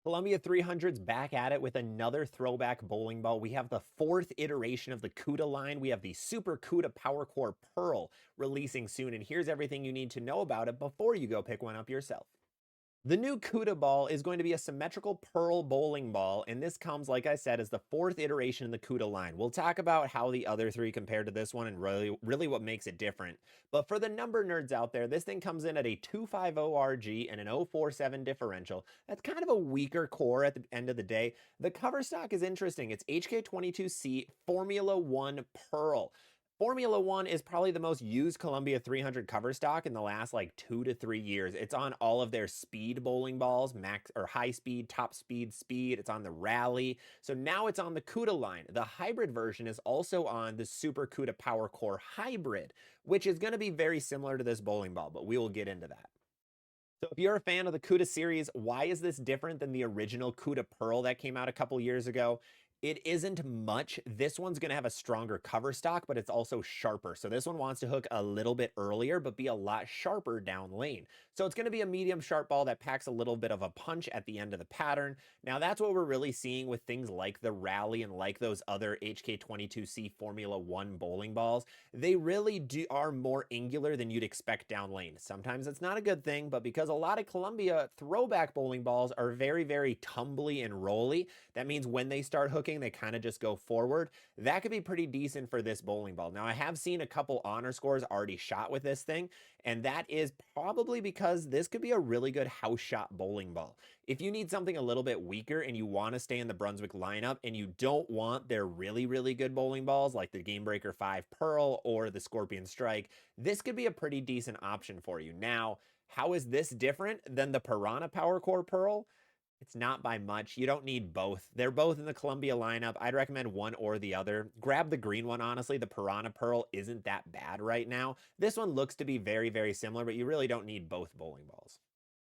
Columbia 300's back at it with another throwback bowling ball. We have the fourth iteration of the Cuda line. We have the Super Cuda Powercor Pearl releasing soon, and here's everything you need to know about it before you go pick one up yourself. The new Cuda ball is going to be a symmetrical pearl bowling ball, and this comes, like I said, as the fourth iteration in the Cuda line. We'll talk about how the other three compare to this one and really what makes it different. But for the number nerds out there, this thing comes in at a 250 RG and an 047 differential. That's kind of a weaker core at the end of the day. The cover stock is interesting. It's HK22C Formula 1 Pearl. Formula One is probably the most used Columbia 300 cover stock in the last like 2 to 3 years. It's on all of their speed bowling balls, max or high speed, top speed, speed. It's on the Rally. So now it's on the Cuda line. The hybrid version is also on the Super Cuda Power Core Hybrid, which is going to be very similar to this bowling ball, but we will get into that. So if you're a fan of the Cuda series, why is this different than the original Cuda Pearl that came out a couple years ago? It isn't much. This one's going to have a stronger cover stock, but it's also sharper. So this one wants to hook a little bit earlier, but be a lot sharper down lane. So it's going to be a medium sharp ball that packs a little bit of a punch at the end of the pattern. Now that's what we're really seeing with things like the Rally and like those other HK22C Formula One bowling balls. They really are more angular than you'd expect down lane. Sometimes it's not a good thing, but because a lot of Columbia throwback bowling balls are very tumbly and rolly, that means when they start hooking, they kind of just go forward. That could be pretty decent for this bowling ball. Now, I have seen a couple honor scores already shot with this thing, and that is probably because this could be a really good house shot bowling ball. If you need something a little bit weaker and you want to stay in the Brunswick lineup and you don't want their really good bowling balls like the Game Breaker 5 Pearl or the Scorpion Strike, this could be a pretty decent option for you. Now, how is this different than the Piranha Powercor Pearl? It's not by much. You don't need both. They're both in the Columbia lineup. I'd recommend one or the other. Grab the green one, honestly. The Piranha Pearl isn't that bad right now. This one looks to be very similar, but you really don't need both bowling balls.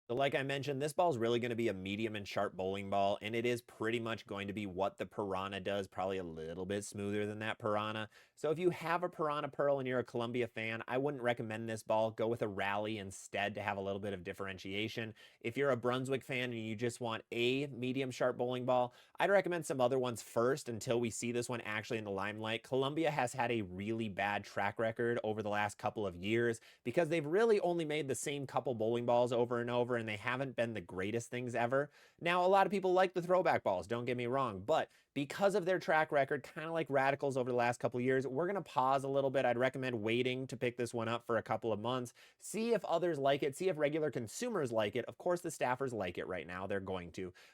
So like I mentioned, this ball is really going to be a medium and sharp bowling ball, and it is pretty much going to be what the Piranha does, probably a little bit smoother than that Piranha. So if you have a Piranha Pearl and you're a Columbia fan, I wouldn't recommend this ball. Go with a Rally instead to have a little bit of differentiation. If you're a Brunswick fan and you just want a medium sharp bowling ball, I'd recommend some other ones first until we see this one actually in the limelight. Columbia has had a really bad track record over the last couple of years because they've really only made the same couple bowling balls over and over, and they haven't been the greatest things ever. Now, a lot of people like the throwback balls, don't get me wrong, but because of their track record, kind of like Radicals over the last couple of years, we're going to pause a little bit. I'd recommend waiting to pick this one up for a couple of months, see if others like it, see if regular consumers like it. Of course, the staffers like it right now. They're going to.